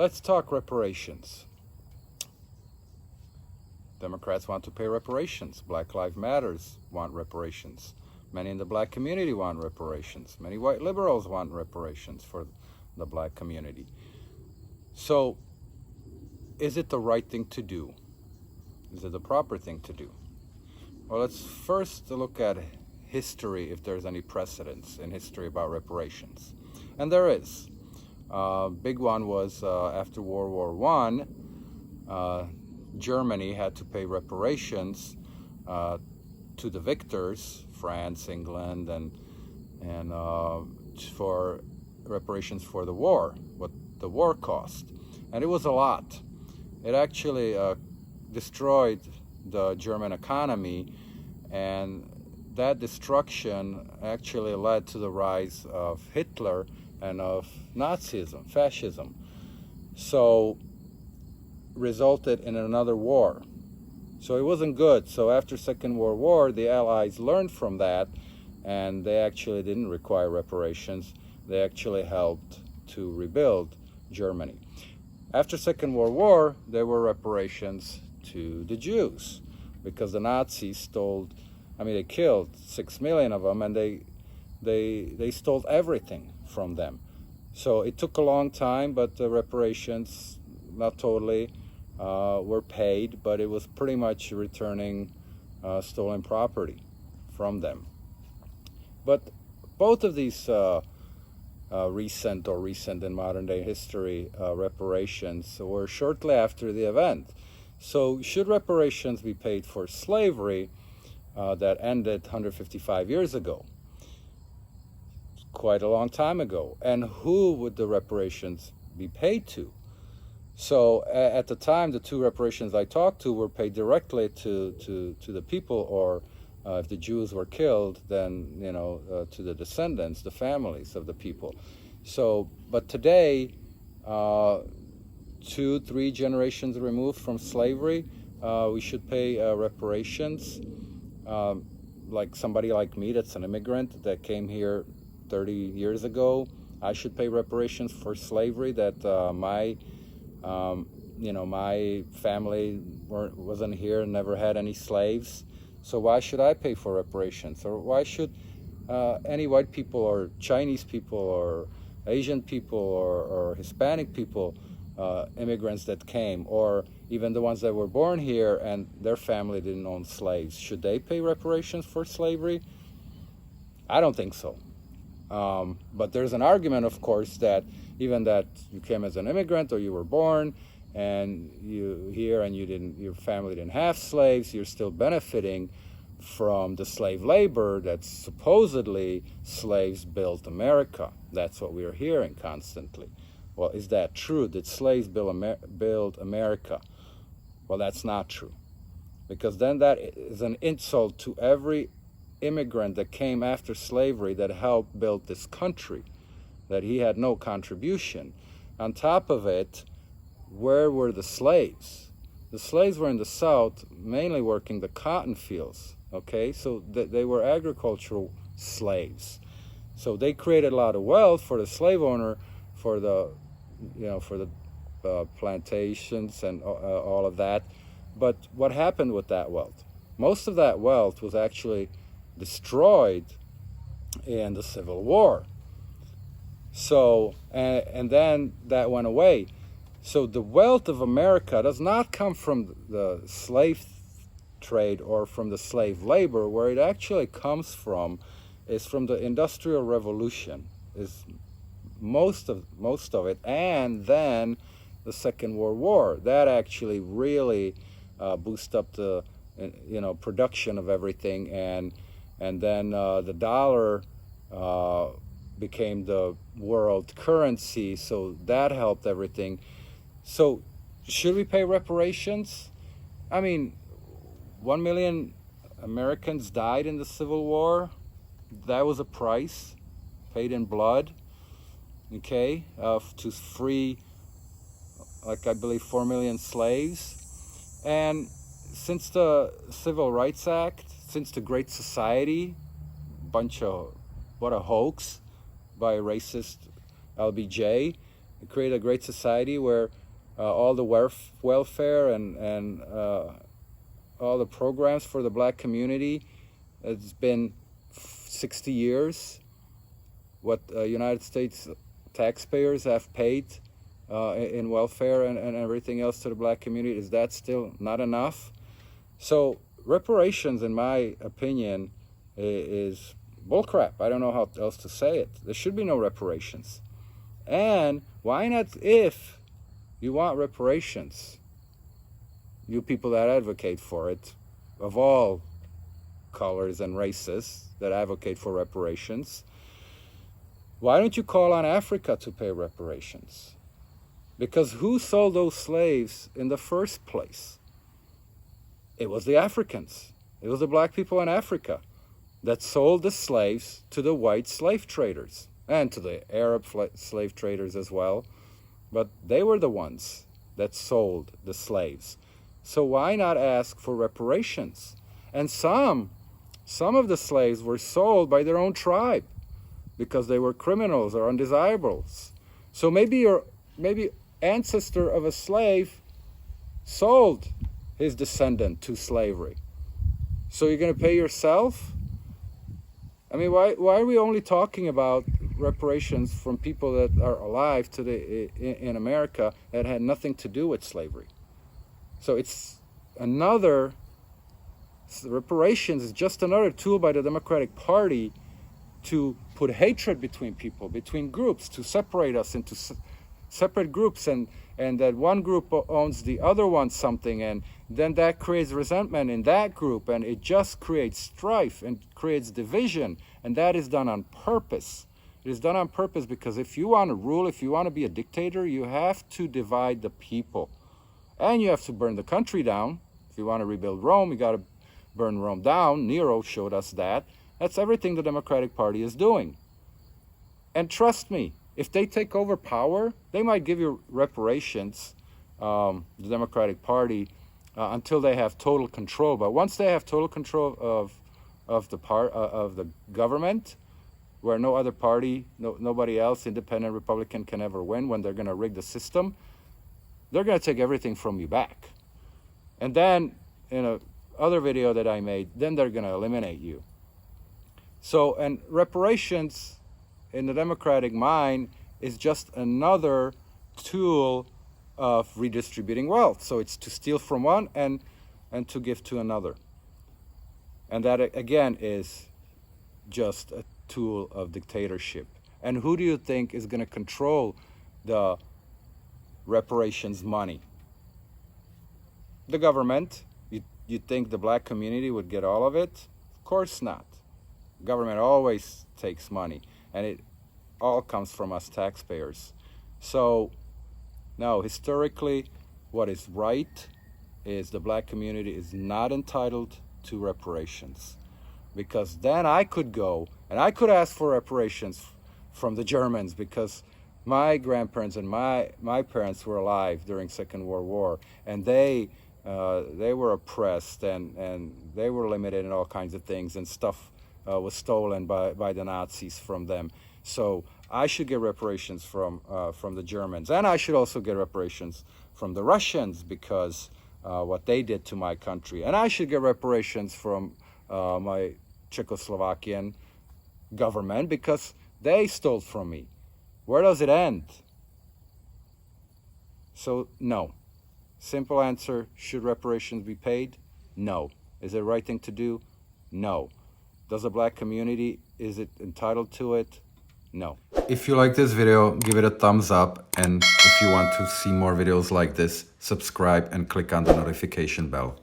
Let's talk reparations. Democrats want to pay reparations. Black Lives Matters want reparations. Many in the black community want reparations. Many white liberals want reparations for the black community. So, is it the right thing to do? Is it the proper thing to do? Well, let's first look at history, if there's any precedence in history about reparations. And there is. Big one was after World War I, Germany had to pay reparations to the victors, France, England, and for reparations for the war, what the war cost. And it was a lot. It actually destroyed the German economy, and that destruction actually led to the rise of Hitler and of Nazism, fascism. So resulted in another war. So it wasn't good. So after Second World War, the Allies learned from that, and they actually didn't require reparations. They actually helped to rebuild Germany. After Second World War, there were reparations to the Jews, because the Nazis they killed 6 million of them, and they stole everything from them. So it took a long time, but the reparations, not totally, were paid, but it was pretty much returning stolen property from them. But both of these recent in modern day history reparations were shortly after the event. So should reparations be paid for slavery that ended 155 years ago? Quite a long time ago. And who would the reparations be paid to? So at the time, the two reparations I talked to were paid directly to the people, or if the Jews were killed, then to the descendants, the families of the people. So, but today, 2-3 generations removed from slavery, we should pay reparations. Like somebody like me, that's an immigrant that came here 30 years ago, I should pay reparations for slavery that my family wasn't here and never had any slaves. So why should I pay for reparations? Or why should any white people or Chinese people or Asian people or Hispanic people, immigrants that came, or even the ones that were born here and their family didn't own slaves, should they pay reparations for slavery? I don't think so. But there's an argument, of course, that even that you came as an immigrant or you were born and you here and your family didn't have slaves, you're still benefiting from the slave labor that supposedly slaves built America. That's what we're hearing constantly. Well, is that true? Did slaves build America? Well, that's not true, because then that is an insult to every immigrant that came after slavery that helped build this country, that he had no contribution. On top of it, where were the slaves? The slaves were in the South, mainly working the cotton fields, okay? So they were agricultural slaves. So they created a lot of wealth for the slave owner, for the plantations and all of that. But what happened with that wealth? Most of that wealth was actually destroyed in the Civil War. So, and then that went away. So the wealth of America does not come from the slave trade or from the slave labor. Where it actually comes from is from the Industrial Revolution, is most of it, and then the Second World War. That actually really boosted up the production of everything, and then the dollar became the world currency, so that helped everything. So should we pay reparations? I mean, 1 million Americans died in the Civil War. That was a price paid in blood, okay, to free, like I believe, 4 million slaves. And since the Civil Rights Act, since the Great Society, what a hoax by racist LBJ, create a great society where all the welfare and all the programs for the black community, it's been 60 years, what United States taxpayers have paid in welfare and everything else to the black community. Is that still not enough? So reparations, in my opinion, is bullcrap. I don't know how else to say it. There should be no reparations. And why not, if you want reparations, you people that advocate for it, of all colors and races that advocate for reparations, why don't you call on Africa to pay reparations? Because who sold those slaves in the first place? It was the Africans. It was the black people in Africa that sold the slaves to the white slave traders and to the Arab slave traders as well. But they were the ones that sold the slaves. So why not ask for reparations? And some of the slaves were sold by their own tribe because they were criminals or undesirables. So maybe ancestor of a slave sold his descendant to slavery. So you're going to pay yourself? I mean, why are we only talking about reparations from people that are alive today in America that had nothing to do with slavery? So reparations is just another tool by the Democratic Party to put hatred between people, between groups, to separate us into separate groups, and that one group owns the other one something, and then that creates resentment in that group, and it just creates strife and creates division, and that is done on purpose. It is done on purpose because if you want to rule, if you want to be a dictator, you have to divide the people, and you have to burn the country down. If you want to rebuild Rome, you got to burn Rome down. Nero showed us that. That's everything the Democratic Party is doing. And trust me, if they take over power, they might give you reparations, the Democratic Party, until they have total control. But once they have total control of the government, where no other party, nobody else, independent Republican, can ever win, when they're going to rig the system, they're going to take everything from you back. And then, in a other video that I made, then they're going to eliminate you. So, and reparations in the Democratic mind is just another tool of redistributing wealth. So it's to steal from one and to give to another. And that, again, is just a tool of dictatorship. And who do you think is going to control the reparations money? The government. You think the black community would get all of it? Of course not. Government always takes money, and it all comes from us taxpayers. So, no, historically, what is right is the black community is not entitled to reparations. Because then I could go and I could ask for reparations from the Germans, because my grandparents and my parents were alive during Second World War, and they were oppressed and they were limited in all kinds of things, and stuff was stolen by the Nazis from them. So I should get reparations from the Germans, and I should also get reparations from the Russians, because what they did to my country, and I should get reparations from my Czechoslovakian government, because they stole from me. Where does it end? So no. Simple answer: should reparations be paid? No. Is it the right thing to do? No. Does the black community, is it entitled to it? No. If you like this video, give it a thumbs up, and if you want to see more videos like this, subscribe and click on the notification bell.